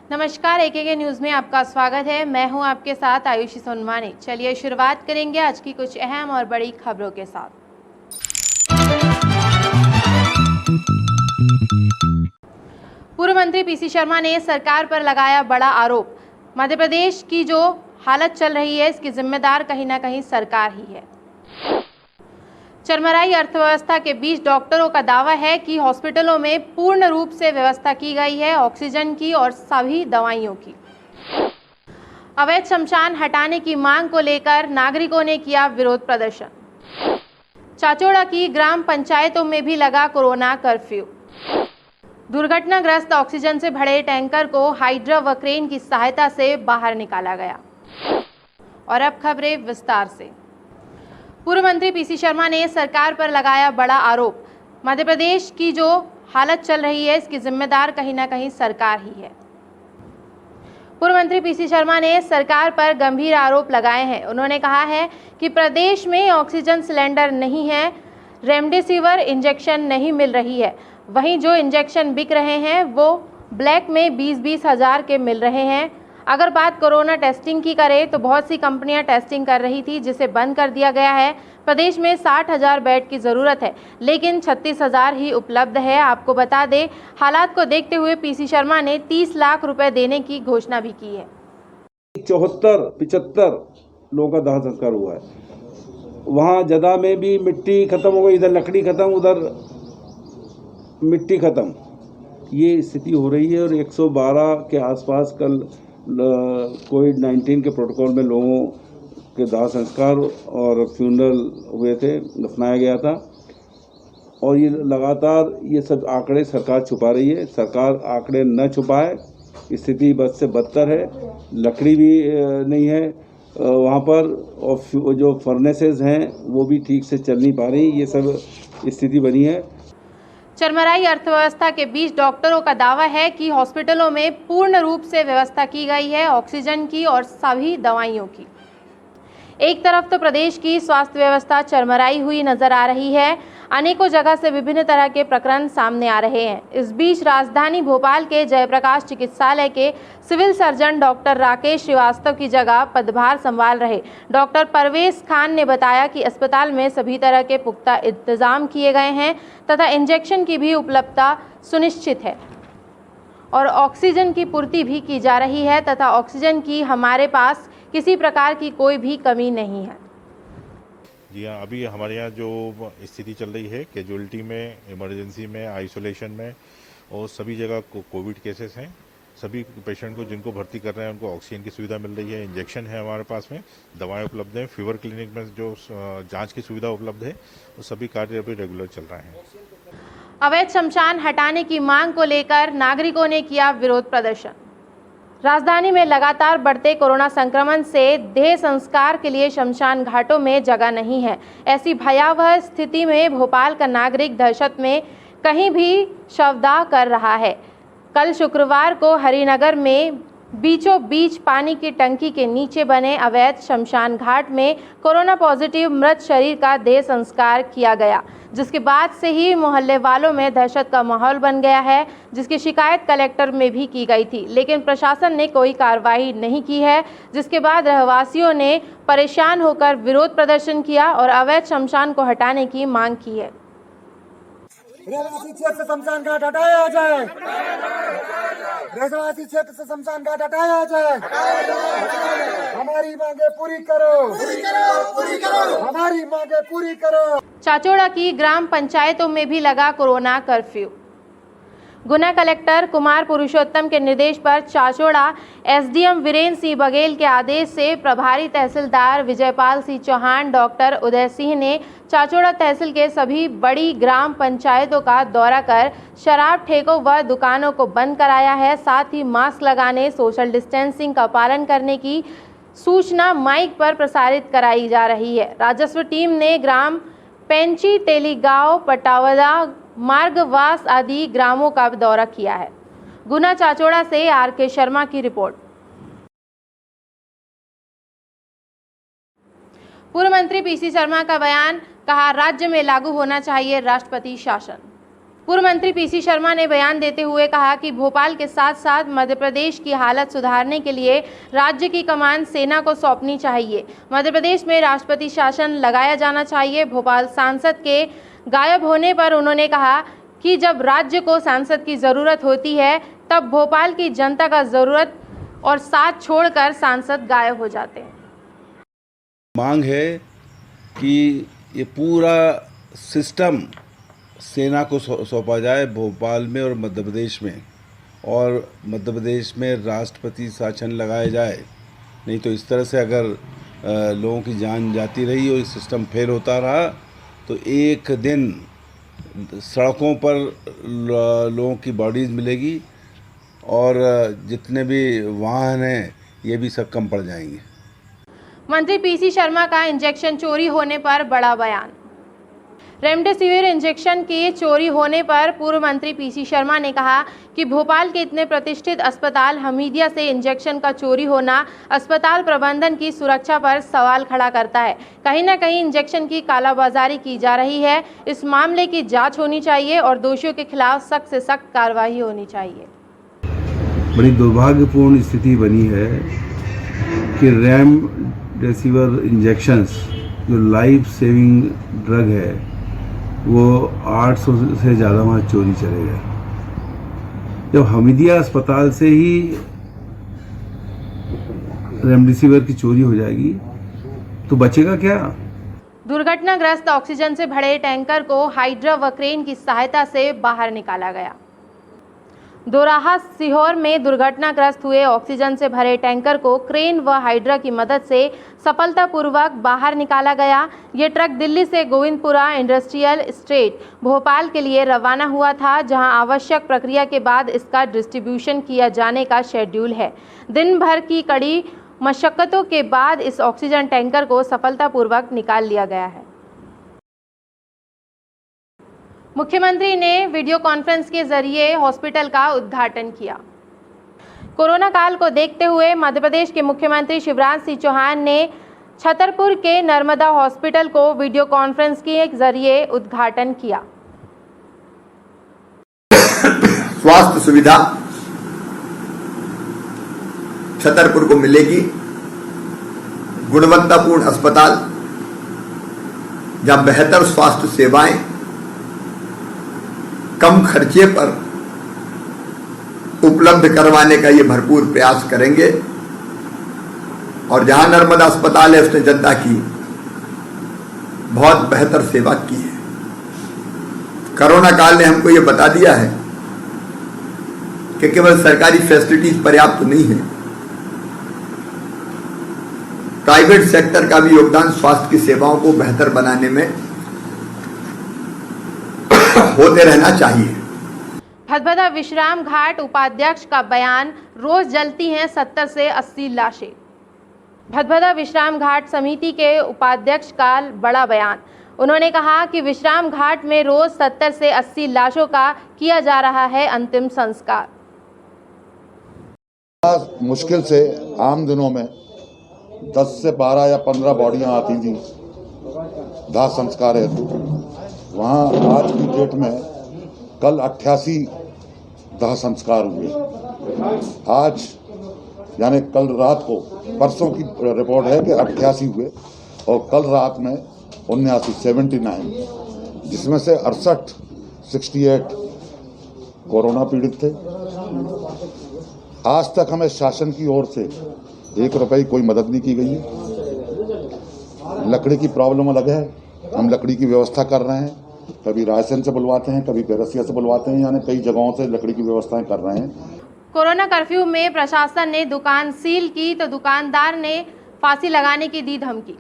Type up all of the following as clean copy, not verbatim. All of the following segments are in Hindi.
नमस्कार, एकेके न्यूज़ में आपका स्वागत है। मैं हूं आपके साथ आयुषी सोनवानी। चलिए शुरुआत करेंगे आज की कुछ अहम और बड़ी खबरों के साथ। पूर्व मंत्री पीसी शर्मा ने सरकार पर लगाया बड़ा आरोप। मध्य प्रदेश की जो हालत चल रही है, इसकी जिम्मेदार कहीं ना कहीं सरकार ही है। चरमराई अर्थव्यवस्था के बीच डॉक्टरों का दावा है कि हॉस्पिटलों में पूर्ण रूप से व्यवस्था की गई है ऑक्सीजन की और सभी दवाइयों की। अवैध शमशान हटाने की मांग को लेकर नागरिकों ने किया विरोध प्रदर्शन। चाचौड़ा की ग्राम पंचायतों में भी लगा कोरोना कर्फ्यू। दुर्घटनाग्रस्त ऑक्सीजन से भरे टैंकर को हाइड्रा व क्रेन की सहायता से बाहर निकाला गया। और अब खबरें विस्तार से। पूर्व मंत्री पीसी शर्मा ने सरकार पर लगाया बड़ा आरोप। मध्य प्रदेश की जो हालत चल रही है, इसकी जिम्मेदार कहीं ना कहीं सरकार ही है। पूर्व मंत्री पीसी शर्मा ने सरकार पर गंभीर आरोप लगाए हैं। उन्होंने कहा है कि प्रदेश में ऑक्सीजन सिलेंडर नहीं है, रेमडेसिविर इंजेक्शन नहीं मिल रही है। वहीं जो इंजेक्शन बिक रहे हैं वो ब्लैक में 20-20 हज़ार के मिल रहे हैं। अगर बात कोरोना टेस्टिंग की करें तो बहुत सी कंपनियां टेस्टिंग कर रही थी, जिसे बंद कर दिया गया है। प्रदेश में 60,000 बेड की ज़रूरत है, लेकिन 36,000 ही उपलब्ध है। आपको बता दें, हालात को देखते हुए पीसी शर्मा ने 30 लाख रुपए देने की घोषणा भी की है। 74-75 लोगों का दाह संस्कार हुआ है। वहाँ जदा में भी मिट्टी खत्म हो गई, इधर लकड़ी खत्म, उधर मिट्टी खत्म, ये स्थिति हो रही है। और 112 के आसपास कल कोविड-19 के प्रोटोकॉल में लोगों के दाह संस्कार और फ्यूनरल हुए थे, दफनाया गया था। और ये लगातार ये सब आंकड़े सरकार छुपा रही है। सरकार आंकड़े न छुपाए, स्थिति बद से बदतर है। लकड़ी भी नहीं है वहाँ पर, और जो फर्नेसेस हैं वो भी ठीक से चल नहीं पा रही। ये सब स्थिति बनी है। चरमराई अर्थव्यवस्था के बीच डॉक्टरों का दावा है कि हॉस्पिटलों में पूर्ण रूप से व्यवस्था की गई है ऑक्सीजन की और सभी दवाइयों की। एक तरफ तो प्रदेश की स्वास्थ्य व्यवस्था चरमराई हुई नजर आ रही है, अनेकों जगह से विभिन्न तरह के प्रकरण सामने आ रहे हैं। इस बीच राजधानी भोपाल के जयप्रकाश चिकित्सालय के civil surgeon doctor Rakesh Srivastava की जगह पदभार संभाल रहे डॉक्टर परवेज खान ने बताया कि अस्पताल में सभी तरह के पुख्ता इंतजाम किए गए हैं तथा इंजेक्शन की भी उपलब्धता सुनिश्चित है और ऑक्सीजन की पूर्ति भी की जा रही है तथा ऑक्सीजन की हमारे पास किसी प्रकार की कोई भी कमी नहीं है। जी हाँ, अभी हमारे यहाँ जो स्थिति चल रही है, कैजुअलिटी में, इमरजेंसी में, आइसोलेशन में और सभी जगह कोविड केसेस हैं। सभी पेशेंट को जिनको भर्ती कर रहे हैं उनको ऑक्सीजन की सुविधा मिल रही है, इंजेक्शन है हमारे पास में, दवाएं उपलब्ध हैं। फीवर क्लिनिक में जो जांच की सुविधा उपलब्ध है, वो सभी कार्य अभी रेगुलर चल रहे हैं। अवैध शमशान हटाने की मांग को लेकर नागरिकों ने किया विरोध प्रदर्शन। राजधानी में लगातार बढ़ते कोरोना संक्रमण से देह संस्कार के लिए शमशान घाटों में जगह नहीं है। ऐसी भयावह स्थिति में भोपाल का नागरिक दहशत में कहीं भी शवदाह कर रहा है। कल शुक्रवार को हरिनगर में बीचों बीच पानी की टंकी के नीचे बने अवैध शमशान घाट में कोरोना पॉजिटिव मृत शरीर का देह संस्कार किया गया, जिसके बाद से ही मोहल्ले वालों में दहशत का माहौल बन गया है, जिसकी शिकायत कलेक्टर में भी की गई थी, लेकिन प्रशासन ने कोई कार्रवाई नहीं की है। जिसके बाद रहवासियों ने परेशान होकर विरोध प्रदर्शन किया और अवैध शमशान को हटाने की मांग की है। रहवासी क्षेत्र से शमशान घाट हटाया जाए, रहवासी क्षेत्र से शमशान घाट हटाया जाए। हमारी मांगे पूरी करो, हमारी मांगे पूरी करो। चाचौड़ा की ग्राम पंचायतों में भी लगा कोरोना कर्फ्यू। गुना कलेक्टर कुमार पुरुषोत्तम के निर्देश पर चाचौड़ा एसडीएम वीरेंद्र सिंह बघेल के आदेश से प्रभारी तहसीलदार विजयपाल सिंह चौहान, डॉक्टर उदय सिंह ने चाचौड़ा तहसील के सभी बड़ी ग्राम पंचायतों का दौरा कर शराब ठेकों व दुकानों को बंद कराया है। साथ ही मास्क लगाने, सोशल डिस्टेंसिंग का पालन करने की सूचना माइक पर प्रसारित कराई जा रही है। राजस्व टीम ने ग्राम पेंची, तेलीगांव, पटावदा, मार्गवास आदि ग्रामों का दौरा किया है। गुना चाचौड़ा से आर.के. शर्मा की रिपोर्ट। पूर्व मंत्री पीसी शर्मा का बयान, कहा राज्य में लागू होना चाहिए राष्ट्रपति शासन। पूर्व मंत्री पीसी शर्मा ने बयान देते हुए कहा कि भोपाल के साथ साथ मध्य प्रदेश की हालत सुधारने के लिए राज्य की कमान सेना को सौंपनी चाहिए। मध्य प्रदेश में राष्ट्रपति शासन लगाया जाना चाहिए। भोपाल सांसद के गायब होने पर उन्होंने कहा कि जब राज्य को सांसद की ज़रूरत होती है तब भोपाल की जनता का ज़रूरत और साथ छोड़कर सांसद गायब हो जाते हैं। मांग है कि ये पूरा सिस्टम सेना को सौंपा जाए भोपाल में और मध्य प्रदेश में, और मध्य प्रदेश में राष्ट्रपति शासन लगाया जाए। नहीं तो इस तरह से अगर लोगों की जान जाती रही और सिस्टम फेल होता रहा तो एक दिन सड़कों पर लोगों की बॉडीज़ मिलेगी और जितने भी वाहन हैं ये भी सब कम पड़ जाएंगे। मंत्री पीसी शर्मा का इंजेक्शन चोरी होने पर बड़ा बयान। रेमडेसिविर इंजेक्शन के चोरी होने पर पूर्व मंत्री पीसी शर्मा ने कहा कि भोपाल के इतने प्रतिष्ठित अस्पताल हमीदिया से इंजेक्शन का चोरी होना अस्पताल प्रबंधन की सुरक्षा पर सवाल खड़ा करता है। कहीं न कहीं इंजेक्शन की कालाबाजारी की जा रही है। इस मामले की जांच होनी चाहिए और दोषियों के खिलाफ सख्त से सख्त कार्रवाई होनी चाहिए। बड़ी दुर्भाग्यपूर्ण स्थिति बनी है कि रेमडेसिविर इंजेक्शंस जो लाइफ सेविंग ड्रग है वो 800 से ज़्यादा वहाँ चोरी चले गए। जब हमीदिया अस्पताल से ही रेमडेसिविर की चोरी हो जाएगी तो बचेगा क्या? दुर्घटनाग्रस्त ऑक्सीजन से भरे टैंकर को हाइड्रा व क्रेन की सहायता से बाहर निकाला गया। दोराहा सीहोर में दुर्घटनाग्रस्त हुए ऑक्सीजन से भरे टैंकर को क्रेन व हाइड्रा की मदद से सफलतापूर्वक बाहर निकाला गया। ये ट्रक दिल्ली से गोविंदपुरा इंडस्ट्रियल एस्टेट भोपाल के लिए रवाना हुआ था, जहां आवश्यक प्रक्रिया के बाद इसका डिस्ट्रीब्यूशन किया जाने का शेड्यूल है। दिन भर की कड़ी मशक्कतों के बाद इस ऑक्सीजन टैंकर को सफलतापूर्वक निकाल लिया गया है। मुख्यमंत्री ने वीडियो कॉन्फ्रेंस के जरिए हॉस्पिटल का उद्घाटन किया। कोरोना काल को देखते हुए मध्य प्रदेश के मुख्यमंत्री शिवराज सिंह चौहान ने छतरपुर के नर्मदा हॉस्पिटल को वीडियो कॉन्फ्रेंस के जरिए उद्घाटन किया। स्वास्थ्य सुविधा छतरपुर को मिलेगी। गुणवत्तापूर्ण अस्पताल जहां बेहतर स्वास्थ्य सेवाएं कम खर्चे पर उपलब्ध करवाने का ये भरपूर प्रयास करेंगे। और जहां नर्मदा अस्पताल है उसने जनता की बहुत बेहतर सेवा की है। कोरोना काल ने हमको ये बता दिया है कि केवल सरकारी फैसिलिटीज पर्याप्त नहीं है, प्राइवेट सेक्टर का भी योगदान स्वास्थ्य की सेवाओं को बेहतर बनाने में होते रहना चाहिए। भदभदा विश्राम घाट उपाध्यक्ष का बयान, रोज जलती हैं 70 से 80 लाशें। भदभदा विश्राम घाट समिति के उपाध्यक्ष का बड़ा बयान। उन्होंने कहा कि विश्राम घाट में रोज 70 से 80 लाशों का किया जा रहा है अंतिम संस्कार। मुश्किल से आम दिनों में 10 से 12 या 15 बॉडियां आती थी दाह संस्कार हेतु। वहाँ आज की डेट में कल 88 दाह संस्कार हुए। आज यानी कल रात को, परसों की रिपोर्ट है कि 88 हुए और कल रात में 79 जिसमें से 68 कोरोना पीड़ित थे। आज तक हमें शासन की ओर से 1 रुपये कोई मदद नहीं की गई है। लकड़ी की प्रॉब्लम अलग है, हम लकड़ी की व्यवस्था कर रहे हैं। कभी रायसेन से बुलवाते हैं, कभी पेरसिया से बुलवाते हैं, यानी कई जगहों से लकड़ी की व्यवस्थाएं कर रहे हैं। कोरोना कर्फ्यू में प्रशासन ने दुकान सील की तो दुकानदार ने फांसी लगाने की दी धमकी।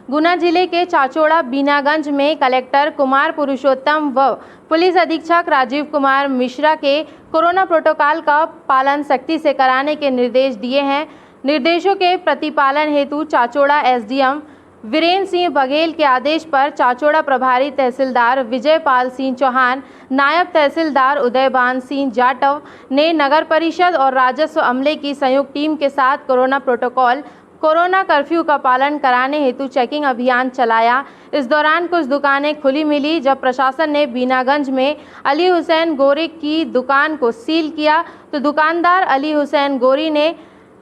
गुना जिले के चाचोड़ा बीनागंज में कलेक्टर कुमार पुरुषोत्तम व पुलिस अधीक्षक राजीव कुमार मिश्रा के कोरोना प्रोटोकॉल का पालन सख्ती से कराने के निर्देश दिए हैं। निर्देशों के प्रतिपालन हेतु चाचोड़ा एसडीएम वीरेंद्र सिंह बघेल के आदेश पर चाचोड़ा प्रभारी तहसीलदार विजयपाल सिंह चौहान, नायब तहसीलदार उदयबान सिंह जाटव ने नगर परिषद और राजस्व अमले की संयुक्त टीम के साथ कोरोना प्रोटोकॉल कोरोना कर्फ्यू का पालन कराने हेतु चेकिंग अभियान चलाया। इस दौरान कुछ दुकानें खुली मिली। जब प्रशासन ने बीनागंज में अली हुसैन गोरी की दुकान को सील किया तो दुकानदार अली हुसैन गोरी ने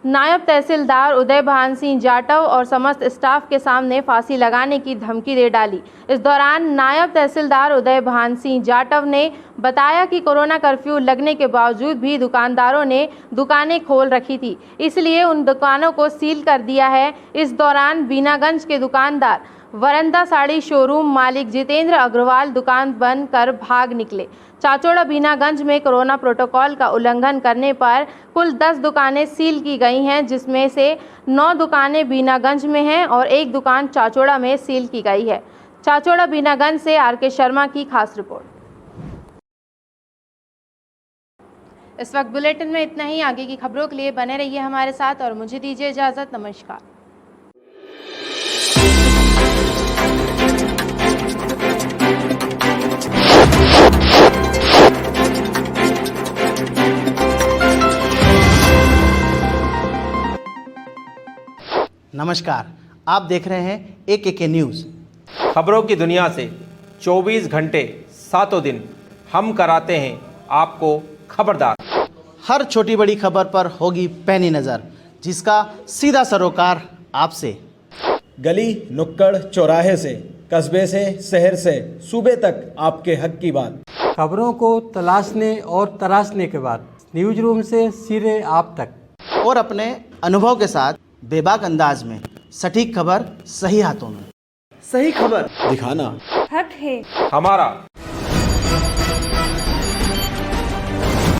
नायब तहसीलदार उदय भान सिंह जाटव और समस्त स्टाफ के सामने फांसी लगाने की धमकी दे डाली। इस दौरान नायब तहसीलदार उदय भान सिंह जाटव ने बताया कि कोरोना कर्फ्यू लगने के बावजूद भी दुकानदारों ने दुकानें खोल रखी थी, इसलिए उन दुकानों को सील कर दिया है। इस दौरान बीनागंज के दुकानदार वरंदा साड़ी शोरूम मालिक जितेंद्र अग्रवाल दुकान बंद कर भाग निकले। चाचौड़ा बीनागंज में कोरोना प्रोटोकॉल का उल्लंघन करने पर कुल 10 दुकानें सील की गई हैं, जिसमें से 9 दुकानें बीनागंज में हैं और 1 दुकान चाचौड़ा में सील की गई है। चाचौड़ा बीनागंज से आर.के. शर्मा की खास रिपोर्ट। इस वक्त बुलेटिन में इतना ही। आगे की खबरों के लिए बने रहिए हमारे साथ और मुझे दीजिए इजाजत। नमस्कार। नमस्कार, आप देख रहे हैं AKK न्यूज़। खबरों की दुनिया से 24 घंटे 7 दिन हम कराते हैं आपको खबरदार। हर छोटी बड़ी खबर पर होगी पैनी नज़र, जिसका सीधा सरोकार आपसे। गली नुक्कड़ चौराहे से, कस्बे से, शहर से, सूबे तक आपके हक की बात। खबरों को तलाशने और तराशने के बाद न्यूज रूम से सीधे आप तक, और अपने अनुभव के साथ बेबाक अंदाज में सटीक खबर सही हाथों में। सही खबर दिखाना हमारा